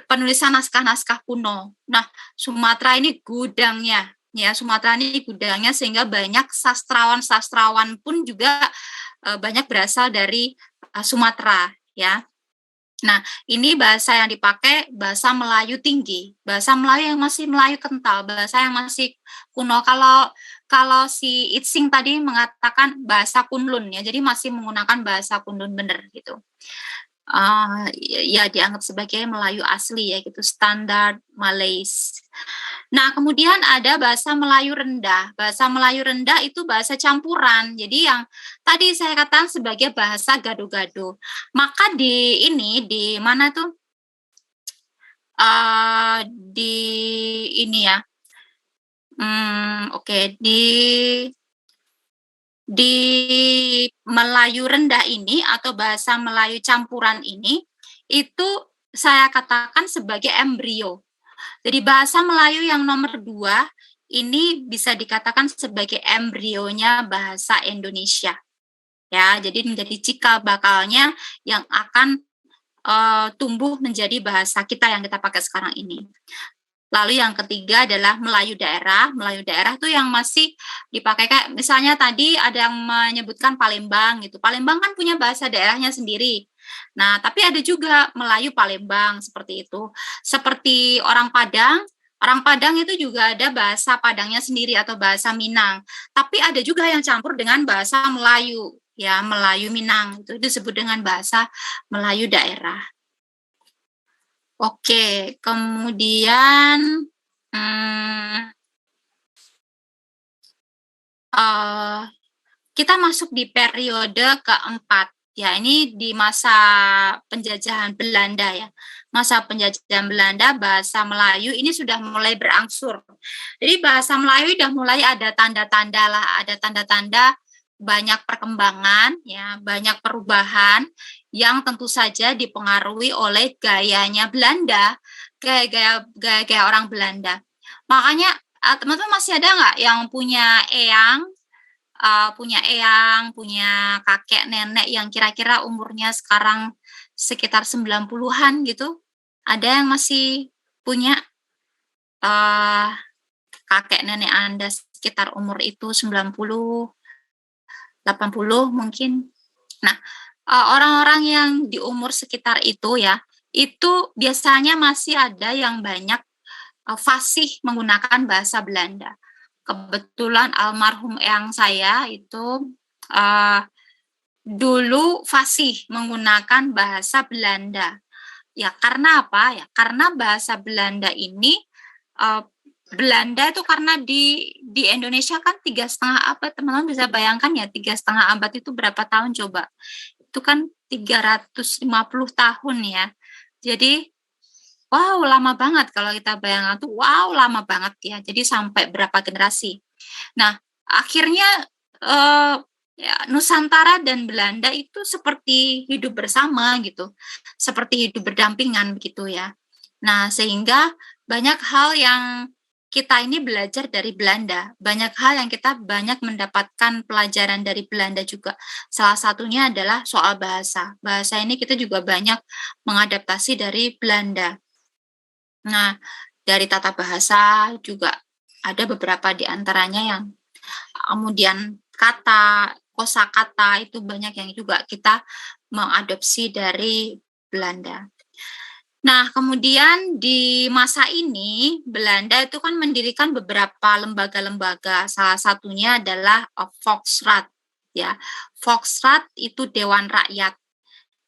penulisan naskah-naskah kuno. Nah, Sumatera ini gudangnya, ya Sumatera ini gudangnya, sehingga banyak sastrawan-sastrawan pun juga banyak berasal dari Sumatera, ya. Nah, ini bahasa yang dipakai bahasa Melayu tinggi, bahasa Melayu yang masih Melayu kental, bahasa yang masih kuno. Kalau si Itsing tadi mengatakan bahasa Kunlun ya, jadi masih menggunakan bahasa Kunlun benar gitu. Ya dianggap sebagai Melayu asli ya gitu, standar Malays. Nah, kemudian ada bahasa Melayu rendah. Bahasa Melayu rendah itu bahasa campuran. Jadi yang tadi saya katakan sebagai bahasa gado-gado. Maka di mana tuh? Di ini ya. Oke, di Melayu rendah ini atau bahasa Melayu campuran ini, itu saya katakan sebagai embrio. Jadi bahasa Melayu yang nomor 2 ini bisa dikatakan sebagai embrionya bahasa Indonesia. Ya, jadi menjadi cikal bakalnya yang akan tumbuh menjadi bahasa kita yang kita pakai sekarang ini. Lalu yang ketiga adalah Melayu daerah. Melayu daerah itu yang masih dipakai, kayak misalnya tadi ada yang menyebutkan Palembang gitu. Palembang kan punya bahasa daerahnya sendiri. Nah, tapi ada juga Melayu Palembang seperti itu. Seperti orang Padang Orang Padang itu juga ada bahasa Padangnya sendiri atau bahasa Minang. Tapi ada juga yang campur dengan bahasa Melayu, ya Melayu Minang. Itu disebut dengan bahasa Melayu daerah. Oke, kemudian kita masuk di periode keempat. Ya, ini di masa penjajahan Belanda ya. Masa penjajahan Belanda, bahasa Melayu ini sudah mulai berangsur. Jadi bahasa Melayu sudah mulai ada tanda-tanda lah, ada tanda-tanda banyak perkembangan, ya, banyak perubahan yang tentu saja dipengaruhi oleh gayanya Belanda, gaya orang Belanda. Makanya teman-teman masih ada nggak yang punya eyang, punya kakek nenek yang kira-kira umurnya sekarang sekitar 90-an gitu? Ada yang masih punya kakek nenek Anda sekitar umur itu 90, 80 mungkin. Nah, orang-orang yang di umur sekitar itu ya, itu biasanya masih ada yang banyak fasih menggunakan bahasa Belanda. Kebetulan almarhum eyang saya itu dulu fasih menggunakan bahasa Belanda. Ya, karena apa? Ya, karena bahasa Belanda ini Belanda itu karena di Indonesia kan 3,5 abad, teman-teman bisa bayangkan ya 3,5 abad itu berapa tahun coba? Itu kan 350 tahun ya. Jadi wow, lama banget kalau kita bayangkan tuh, wow, lama banget ya. Jadi sampai berapa generasi. Nah, akhirnya ya, Nusantara dan Belanda itu seperti hidup bersama gitu. Seperti hidup berdampingan begitu ya. Nah, sehingga banyak hal yang kita ini belajar dari Belanda. Banyak hal yang kita banyak mendapatkan pelajaran dari Belanda juga. Salah satunya adalah soal bahasa. Bahasa ini kita juga banyak mengadaptasi dari Belanda. Nah, dari tata bahasa juga ada beberapa di antaranya yang kemudian kata, kosakata itu banyak yang juga kita mengadopsi dari Belanda. Nah, kemudian di masa ini Belanda itu kan mendirikan beberapa lembaga-lembaga. Salah satunya adalah Volksraad ya. Volksraad itu Dewan Rakyat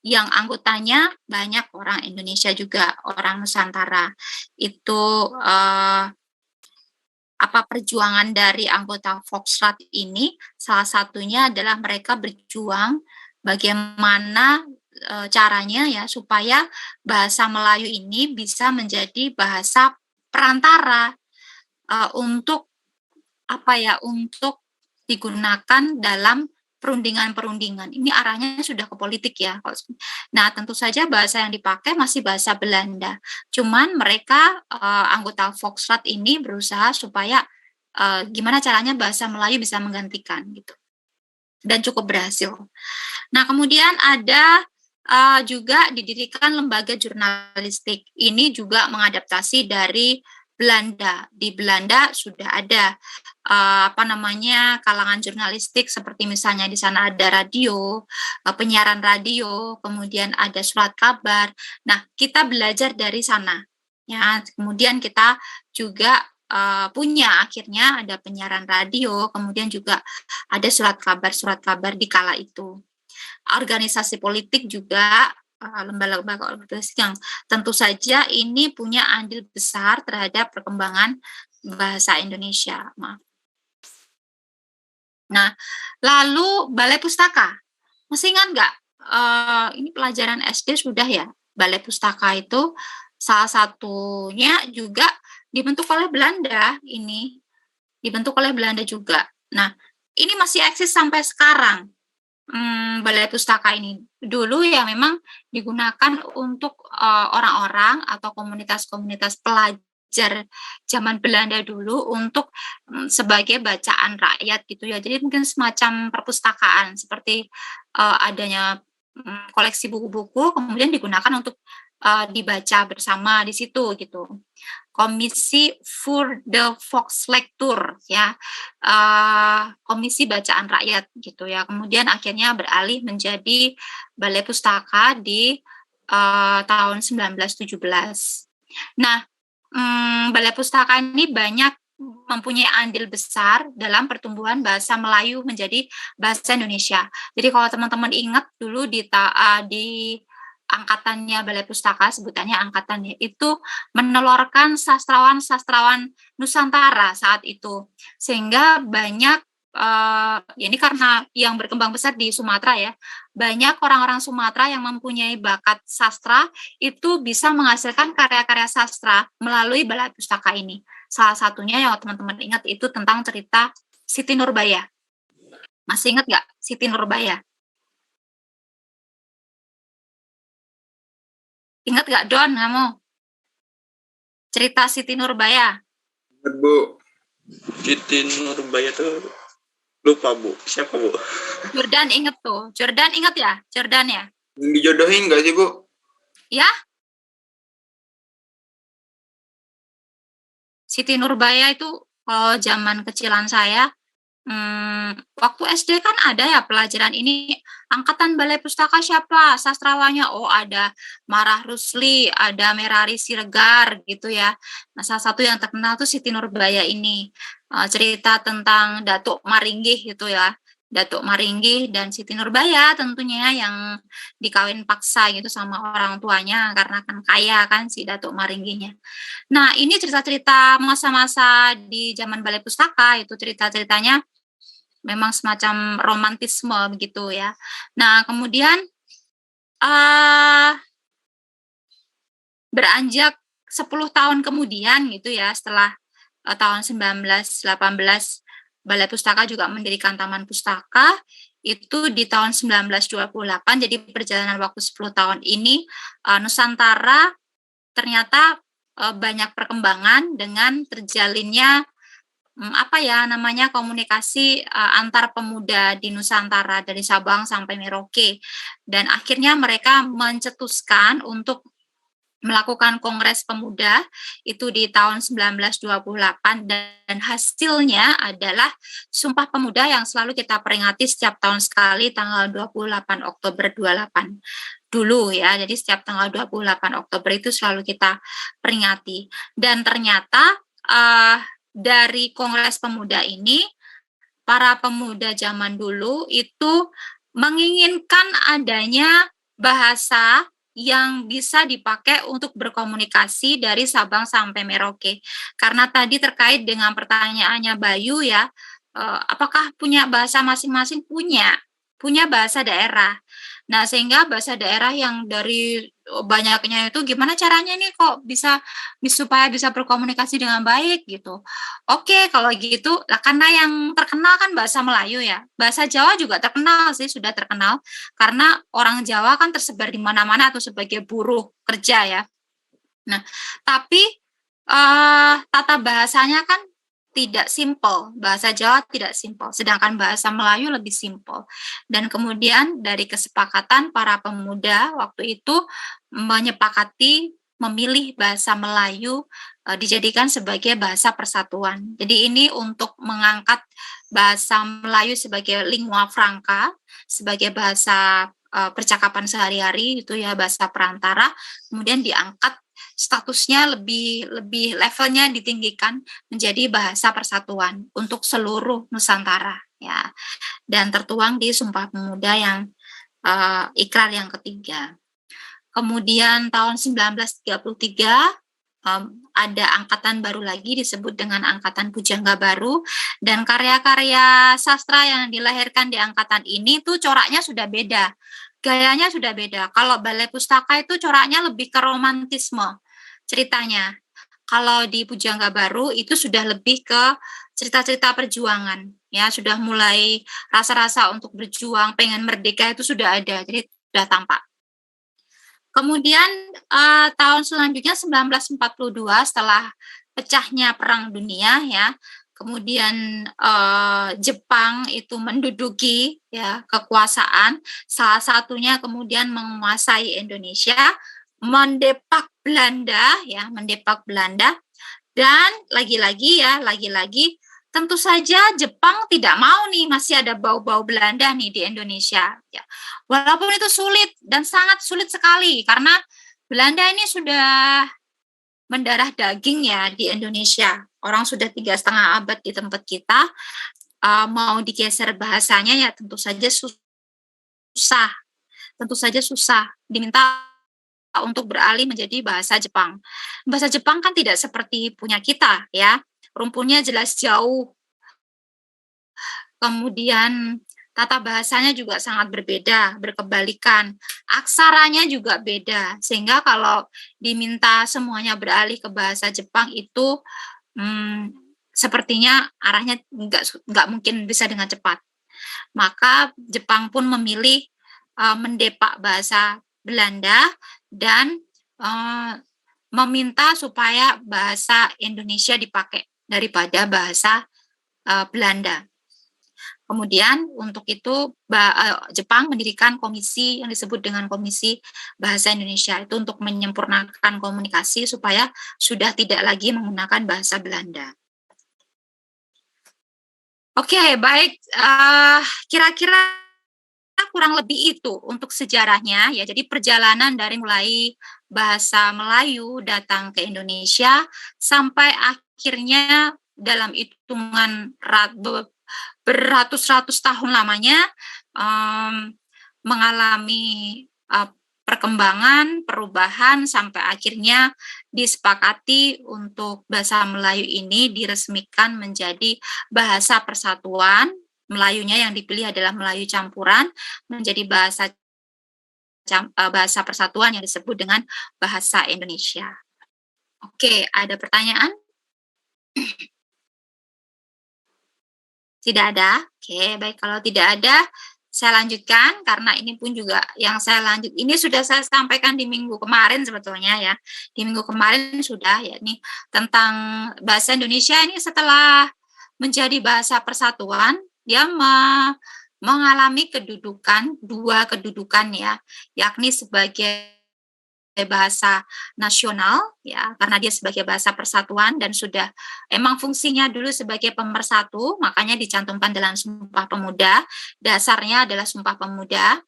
yang anggotanya banyak orang Indonesia juga, orang Nusantara. Itu perjuangan dari anggota Volksraad ini, salah satunya adalah mereka berjuang bagaimana caranya ya supaya bahasa Melayu ini bisa menjadi bahasa perantara untuk untuk digunakan dalam perundingan-perundingan. Ini arahnya sudah ke politik ya. Nah, tentu saja bahasa yang dipakai masih bahasa Belanda. Cuman mereka anggota Volksraad ini berusaha supaya gimana caranya bahasa Melayu bisa menggantikan gitu. Dan cukup berhasil. Nah, kemudian ada juga didirikan lembaga jurnalistik. Ini juga mengadaptasi dari Belanda. Di Belanda sudah ada kalangan jurnalistik seperti misalnya di sana ada radio, penyiaran radio, kemudian ada surat kabar. Nah, kita belajar dari sana. Ya, kemudian kita juga punya akhirnya ada penyiaran radio, kemudian juga ada surat kabar di kala itu. Organisasi politik juga lembaga-lembaga organisasi yang tentu saja ini punya andil besar terhadap perkembangan bahasa Indonesia. Maaf. Nah, lalu Balai Pustaka. Masih ingat nggak? Ini pelajaran SD sudah ya. Balai Pustaka itu salah satunya juga dibentuk oleh Belanda ini. Dibentuk oleh Belanda juga. Nah, ini masih eksis sampai sekarang. Balai Pustaka ini dulu ya memang digunakan untuk orang-orang atau komunitas-komunitas pelajar zaman Belanda dulu untuk sebagai bacaan rakyat gitu ya. Jadi mungkin semacam perpustakaan seperti adanya koleksi buku-buku kemudian digunakan untuk dibaca bersama di situ gitu. Komisi voor de Volkslektuur ya, komisi bacaan rakyat gitu ya. Kemudian akhirnya beralih menjadi Balai Pustaka di tahun 1917. Nah, Balai Pustaka ini banyak mempunyai andil besar dalam pertumbuhan bahasa Melayu menjadi bahasa Indonesia. Jadi kalau teman-teman ingat dulu di angkatannya Balai Pustaka, sebutannya angkatannya, itu menelurkan sastrawan-sastrawan Nusantara saat itu. Sehingga banyak, ini karena yang berkembang besar di Sumatera ya, banyak orang-orang Sumatera yang mempunyai bakat sastra itu bisa menghasilkan karya-karya sastra melalui Balai Pustaka ini. Salah satunya yang teman-teman ingat itu tentang cerita Siti Nurbaya. Masih ingat nggak Siti Nurbaya? Ingat nggak Don, kamu? Cerita Siti Nurbaya. Bu, Siti Nurbaya tuh lupa Bu, siapa Bu? Jordan inget tuh, Jordan inget ya? Jordan ya? Yang dijodohin nggak sih Bu? Ya? Siti Nurbaya itu kalau zaman kecilan saya, waktu SD kan ada ya pelajaran ini, angkatan Balai Pustaka siapa sastrawannya? Oh ada Marah Rusli, ada Merari Siregar gitu ya. Nah salah satu yang terkenal tuh Siti Nurbaya ini, cerita tentang Datuk Maringgih gitu ya. Datuk Maringgih dan Siti Nurbaya tentunya yang dikawin paksa gitu sama orang tuanya karena kan kaya kan si Datuk Maringgihnya. Nah, ini cerita-cerita masa-masa di zaman Balai Pustaka, itu cerita-ceritanya memang semacam romantisme begitu ya. Nah, kemudian beranjak 10 tahun kemudian gitu ya, setelah tahun 1918 Balai Pustaka juga mendirikan Taman Pustaka, itu di tahun 1928, jadi perjalanan waktu 10 tahun ini, Nusantara ternyata banyak perkembangan dengan terjalinnya komunikasi antar pemuda di Nusantara dari Sabang sampai Merauke, dan akhirnya mereka mencetuskan untuk melakukan Kongres Pemuda itu di tahun 1928, dan hasilnya adalah Sumpah Pemuda yang selalu kita peringati setiap tahun sekali tanggal 28 Oktober 28 dulu ya. Jadi setiap tanggal 28 Oktober itu selalu kita peringati. Dan ternyata dari Kongres Pemuda ini, para pemuda zaman dulu itu menginginkan adanya bahasa yang bisa dipakai untuk berkomunikasi dari Sabang sampai Merauke. Karena tadi terkait dengan pertanyaannya Bayu ya, apakah punya bahasa masing-masing? Punya bahasa daerah. Nah, sehingga bahasa daerah yang dari banyaknya itu gimana caranya nih kok bisa supaya bisa berkomunikasi dengan baik gitu. Oke, kalau gitu, lah karena yang terkenal kan bahasa Melayu ya. Bahasa Jawa juga terkenal sih, sudah terkenal. Karena orang Jawa kan tersebar di mana-mana atau sebagai buruh kerja ya. Nah, tapi tata bahasanya kan tidak simpel, bahasa Jawa tidak simpel, sedangkan bahasa Melayu lebih simpel. Dan kemudian dari kesepakatan para pemuda waktu itu menyepakati memilih bahasa Melayu dijadikan sebagai bahasa persatuan. Jadi ini untuk mengangkat bahasa Melayu sebagai lingua franca, sebagai bahasa percakapan sehari-hari itu ya, bahasa perantara, kemudian diangkat statusnya lebih levelnya ditinggikan menjadi bahasa persatuan untuk seluruh Nusantara ya, dan tertuang di Sumpah Pemuda yang ikrar yang ketiga. Kemudian tahun 1933 ada angkatan baru lagi disebut dengan Angkatan Pujangga Baru, dan karya-karya sastra yang dilahirkan di angkatan ini tuh coraknya sudah beda, gayanya sudah beda. Kalau Balai Pustaka itu coraknya lebih ke romantisme ceritanya. Kalau di Pujangga Baru itu sudah lebih ke cerita-cerita perjuangan, ya sudah mulai rasa-rasa untuk berjuang, pengen merdeka itu sudah ada, jadi sudah tampak. Kemudian tahun selanjutnya 1942 setelah pecahnya Perang Dunia ya, kemudian Jepang itu menduduki ya kekuasaan, salah satunya kemudian menguasai Indonesia, mendepak Belanda, dan lagi-lagi tentu saja Jepang tidak mau nih masih ada bau-bau Belanda nih di Indonesia ya. Walaupun itu sulit dan sangat sulit sekali karena Belanda ini sudah mendarah daging ya di Indonesia. Orang sudah 3,5 abad di tempat kita, mau digeser bahasanya ya tentu saja susah. Tentu saja susah. Diminta untuk beralih menjadi bahasa Jepang. Bahasa Jepang kan tidak seperti punya kita ya. Rumpunnya jelas jauh. Kemudian tata bahasanya juga sangat berbeda, berkebalikan. Aksaranya juga beda. Sehingga kalau diminta semuanya beralih ke bahasa Jepang itu sepertinya arahnya nggak mungkin bisa dengan cepat. Maka Jepang pun memilih mendepak bahasa Belanda dan meminta supaya bahasa Indonesia dipakai daripada bahasa Belanda. Kemudian untuk itu Jepang mendirikan komisi yang disebut dengan Komisi Bahasa Indonesia, itu untuk menyempurnakan komunikasi supaya sudah tidak lagi menggunakan bahasa Belanda. Oke, baik. Kira-kira kurang lebih itu untuk sejarahnya ya. Jadi perjalanan dari mulai bahasa Melayu datang ke Indonesia sampai akhirnya dalam hitungan beratus-ratus tahun lamanya mengalami perkembangan, perubahan sampai akhirnya disepakati untuk bahasa Melayu ini diresmikan menjadi bahasa persatuan. Melayunya yang dipilih adalah Melayu campuran menjadi bahasa persatuan yang disebut dengan bahasa Indonesia. Oke, ada pertanyaan? Tidak ada? Oke, baik, kalau tidak ada saya lanjutkan karena ini pun juga yang saya ini sudah saya sampaikan di minggu kemarin sebetulnya ya. Di minggu kemarin sudah ya, ini tentang bahasa Indonesia ini setelah menjadi bahasa persatuan dia mengalami dua kedudukan ya, yakni sebagai bahasa nasional ya, karena dia sebagai bahasa persatuan dan sudah emang fungsinya dulu sebagai pemersatu, makanya dicantumkan dalam Sumpah Pemuda, dasarnya adalah Sumpah Pemuda.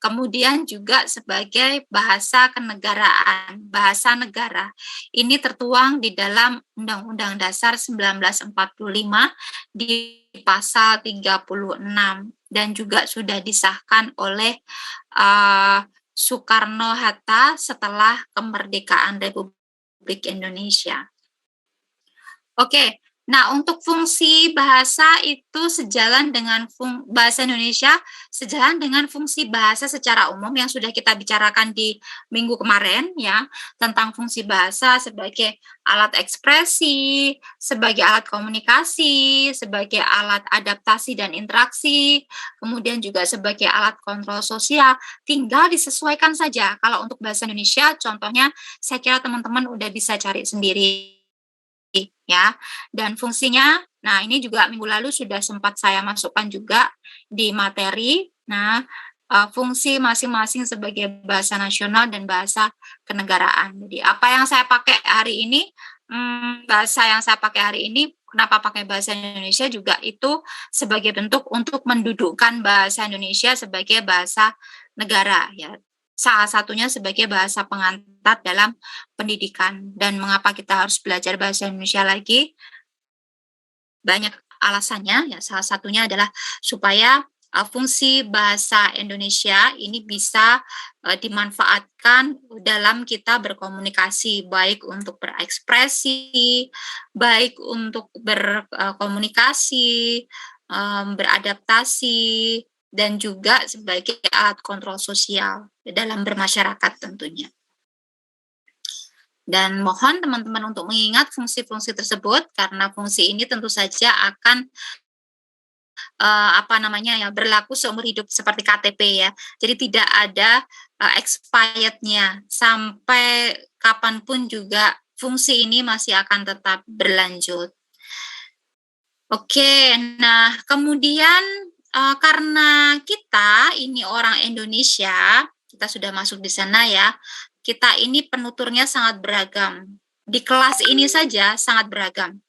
Kemudian juga sebagai bahasa kenegaraan, bahasa negara. Ini tertuang di dalam Undang-Undang Dasar 1945 di pasal 36 dan juga sudah disahkan oleh Soekarno-Hatta setelah kemerdekaan Republik Indonesia. Oke. Nah, untuk fungsi bahasa itu sejalan dengan bahasa Indonesia, sejalan dengan fungsi bahasa secara umum yang sudah kita bicarakan di minggu kemarin ya, tentang fungsi bahasa sebagai alat ekspresi, sebagai alat komunikasi, sebagai alat adaptasi dan interaksi, kemudian juga sebagai alat kontrol sosial, tinggal disesuaikan saja. Kalau untuk bahasa Indonesia, contohnya saya kira teman-teman udah bisa cari sendiri ya, dan fungsinya, nah ini juga minggu lalu sudah sempat saya masukkan juga di materi. Nah, fungsi masing-masing sebagai bahasa nasional dan bahasa kenegaraan. Jadi apa yang saya pakai hari ini, bahasa yang saya pakai hari ini, kenapa pakai bahasa Indonesia juga itu sebagai bentuk untuk mendudukkan bahasa Indonesia sebagai bahasa negara ya. Salah satunya sebagai bahasa pengantar dalam pendidikan. Dan mengapa kita harus belajar bahasa Indonesia lagi? Banyak alasannya, ya salah satunya adalah supaya fungsi bahasa Indonesia ini bisa dimanfaatkan dalam kita berkomunikasi, baik untuk berekspresi, baik untuk berkomunikasi, beradaptasi, dan juga sebagai alat kontrol sosial dalam bermasyarakat tentunya. Dan mohon teman-teman untuk mengingat fungsi-fungsi tersebut karena fungsi ini tentu saja akan berlaku seumur hidup seperti KTP ya. Jadi tidak ada expirednya sampai kapanpun juga fungsi ini masih akan tetap berlanjut. Oke, nah kemudian karena kita ini orang Indonesia, kita sudah masuk di sana ya, kita ini penuturnya sangat beragam. Di kelas ini saja sangat beragam.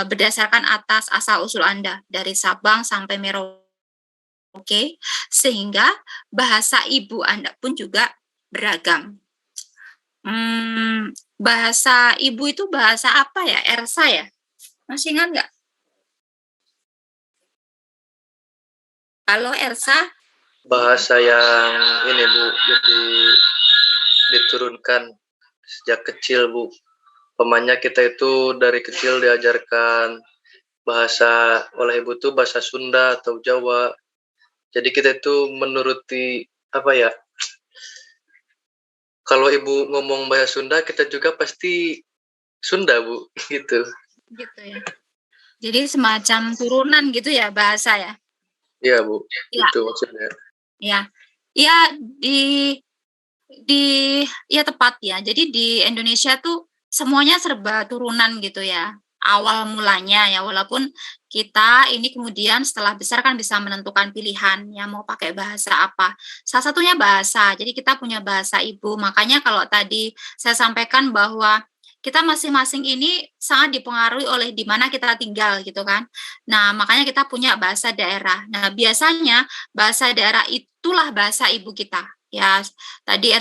Berdasarkan atas asal-usul Anda, dari Sabang sampai Merauke, sehingga bahasa ibu Anda pun juga beragam. bahasa ibu itu bahasa apa ya? Ersa ya? Masih ingat nggak? Halo Ersa? Bahasa yang ini Bu, jadi diturunkan sejak kecil Bu. Pemanya kita itu dari kecil diajarkan bahasa oleh ibu tuh bahasa Sunda atau Jawa. Jadi kita itu menuruti apa ya? Kalau ibu ngomong bahasa Sunda, kita juga pasti Sunda Bu, gitu. Gitu ya. Jadi semacam turunan gitu ya bahasa ya? Iya Bu, Ya. itu maksudnya. Ya. Ya ya tepat ya. Jadi di Indonesia tuh semuanya serba turunan gitu ya. Awal mulanya ya, walaupun kita ini kemudian setelah besar kan bisa menentukan pilihan ya mau pakai bahasa apa. Salah satunya bahasa. Jadi kita punya bahasa ibu. Makanya kalau tadi saya sampaikan bahwa kita masing-masing ini sangat dipengaruhi oleh di mana kita tinggal gitu kan. Nah, makanya kita punya bahasa daerah. Nah, biasanya bahasa daerah itulah bahasa ibu kita. Ya, tadi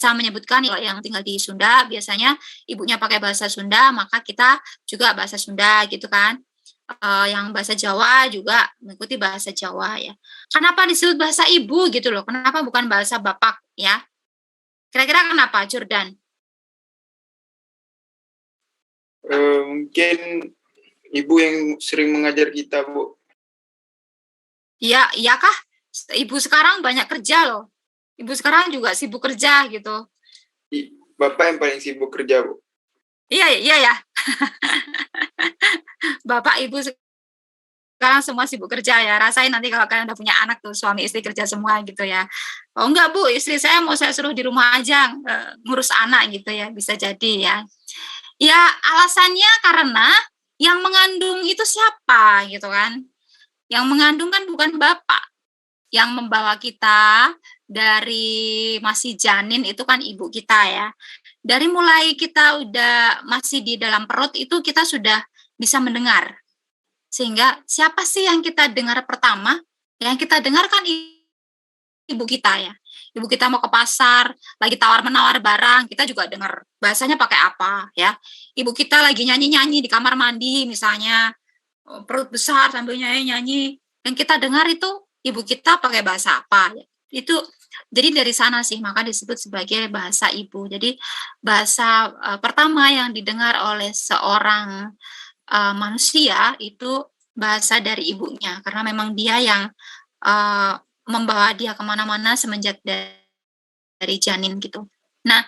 saya menyebutkan kalau yang tinggal di Sunda biasanya ibunya pakai bahasa Sunda, maka kita juga bahasa Sunda gitu kan. Yang bahasa Jawa juga mengikuti bahasa Jawa ya. Kenapa disebut bahasa ibu gitu loh? Kenapa bukan bahasa bapak ya? Kira-kira kenapa, Jordan? Mungkin ibu yang sering mengajar kita, Bu. Iya, iya kah? Ibu sekarang banyak kerja loh. Ibu sekarang juga sibuk kerja gitu. Bapak yang paling sibuk kerja, Bu. Iya ya. Bapak ibu sekarang semua sibuk kerja ya. Rasain nanti kalau kalian udah punya anak tuh, suami istri kerja semua gitu ya. Oh enggak Bu, istri saya mau saya suruh di rumah aja ngurus anak gitu ya. Bisa jadi ya. Ya alasannya karena yang mengandung itu siapa gitu kan. Yang mengandung kan bukan bapak. Yang membawa kita dari masih janin itu kan ibu kita ya. Dari mulai kita udah masih di dalam perut itu kita sudah bisa mendengar. Sehingga siapa sih yang kita dengar pertama? Yang kita dengar kan ibu kita ya. Ibu kita mau ke pasar, lagi tawar-menawar barang, kita juga dengar bahasanya pakai apa ya. Ibu kita lagi nyanyi-nyanyi di kamar mandi misalnya, perut besar sambil nyanyi-nyanyi, yang kita dengar itu ibu kita pakai bahasa apa ya. Itu jadi dari sana sih maka disebut sebagai bahasa ibu. Jadi bahasa pertama yang didengar oleh seorang manusia itu bahasa dari ibunya karena memang dia yang membawa dia kemana-mana semenjak dari janin gitu. Nah,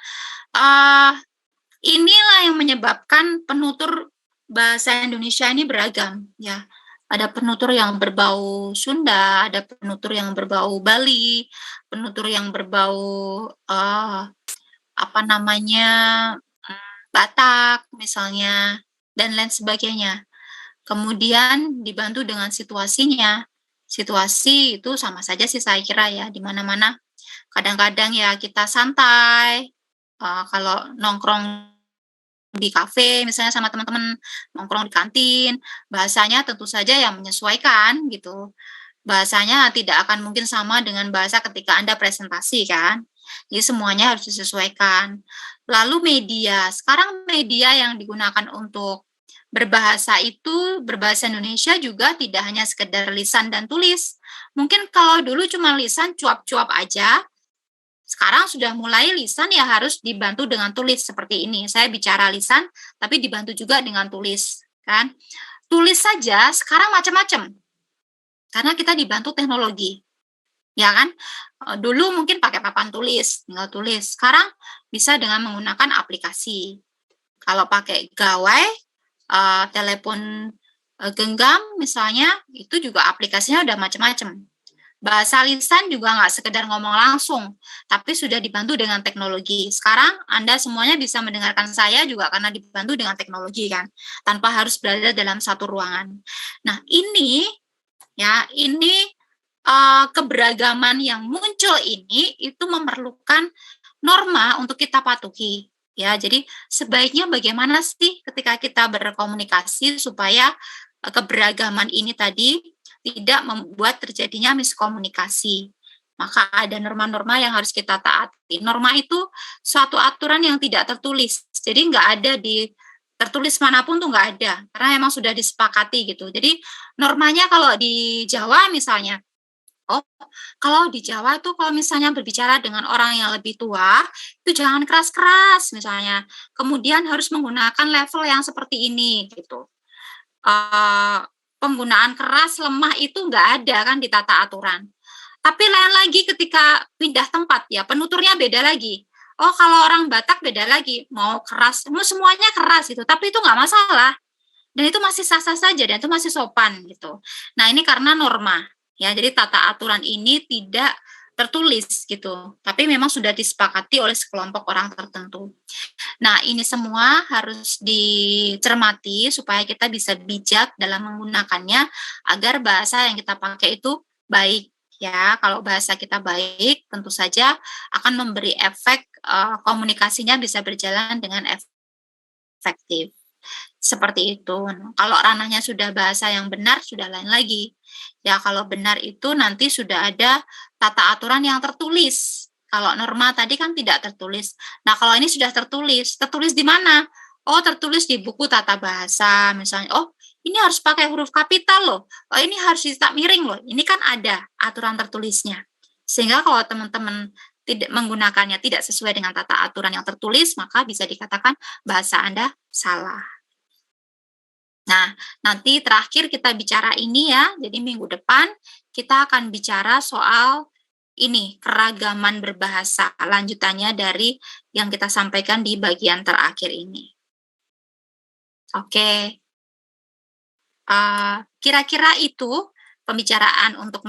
inilah yang menyebabkan penutur bahasa Indonesia ini beragam ya. Ada penutur yang berbau Sunda, ada penutur yang berbau Bali, penutur yang berbau Batak misalnya dan lain sebagainya. Kemudian dibantu dengan situasinya. Situasi itu sama saja sih saya kira ya, di mana-mana. Kadang-kadang ya kita santai, kalau nongkrong di kafe misalnya sama teman-teman, nongkrong di kantin, bahasanya tentu saja yang menyesuaikan gitu. Bahasanya tidak akan mungkin sama dengan bahasa ketika Anda presentasi kan. Jadi semuanya harus disesuaikan. Lalu media, sekarang media yang digunakan untuk berbahasa itu, berbahasa Indonesia juga tidak hanya sekedar lisan dan tulis. Mungkin kalau dulu cuma lisan cuap-cuap aja, sekarang sudah mulai lisan ya harus dibantu dengan tulis seperti ini. Saya bicara lisan, tapi dibantu juga dengan tulis. Kan? Tulis saja sekarang macam-macam, karena kita dibantu teknologi. Ya kan? Dulu mungkin pakai papan tulis, tinggal tulis. Sekarang bisa dengan menggunakan aplikasi. Kalau pakai gawai, telepon genggam misalnya, itu juga aplikasinya udah macam-macam. Bahasa lisan juga nggak sekedar ngomong langsung, tapi sudah dibantu dengan teknologi. Sekarang Anda semuanya bisa mendengarkan saya juga karena dibantu dengan teknologi kan, tanpa harus berada dalam satu ruangan. Nah ini keberagaman yang muncul ini itu memerlukan norma untuk kita patuhi. Ya, jadi sebaiknya bagaimana sih ketika kita berkomunikasi supaya keberagaman ini tadi tidak membuat terjadinya miskomunikasi. maka ada norma-norma yang harus kita taati. Norma itu suatu aturan yang tidak tertulis, jadi nggak ada di tertulis manapun tuh nggak ada, karena memang sudah disepakati gitu. Jadi normanya kalau di Jawa misalnya, oh kalau di Jawa itu kalau misalnya berbicara dengan orang yang lebih tua, itu jangan keras-keras misalnya, kemudian harus menggunakan level yang seperti ini gitu. Penggunaan keras, lemah itu nggak ada kan di tata aturan. Tapi lain lagi ketika pindah tempat ya, penuturnya beda lagi. Oh kalau orang Batak beda lagi, mau keras, mau semuanya keras gitu, tapi itu nggak masalah. Dan itu masih sah-sah saja, dan itu masih sopan gitu. Nah ini karena norma, ya jadi tata aturan ini tidak tertulis gitu, tapi memang sudah disepakati oleh sekelompok orang tertentu. Nah ini semua harus dicermati supaya kita bisa bijak dalam menggunakannya, agar bahasa yang kita pakai itu baik. Ya, kalau bahasa kita baik, tentu saja akan memberi efek komunikasinya bisa berjalan dengan efektif. Seperti itu. Kalau ranahnya sudah bahasa yang benar, sudah lain lagi. Ya, kalau benar itu nanti sudah ada tata aturan yang tertulis. Kalau norma tadi kan tidak tertulis. Nah, kalau ini sudah tertulis. Tertulis di mana? Oh, tertulis di buku tata bahasa. Misalnya, oh, ini harus pakai huruf kapital loh. Oh, ini harus dicetak miring loh. Ini kan ada aturan tertulisnya. Sehingga kalau teman-teman tidak menggunakannya tidak sesuai dengan tata aturan yang tertulis, maka bisa dikatakan bahasa Anda salah. Nah, nanti terakhir kita bicara ini ya. Jadi minggu depan kita akan bicara soal ini, keragaman berbahasa. Lanjutannya dari yang kita sampaikan di bagian terakhir ini. Oke. Kira-kira itu pembicaraan untuk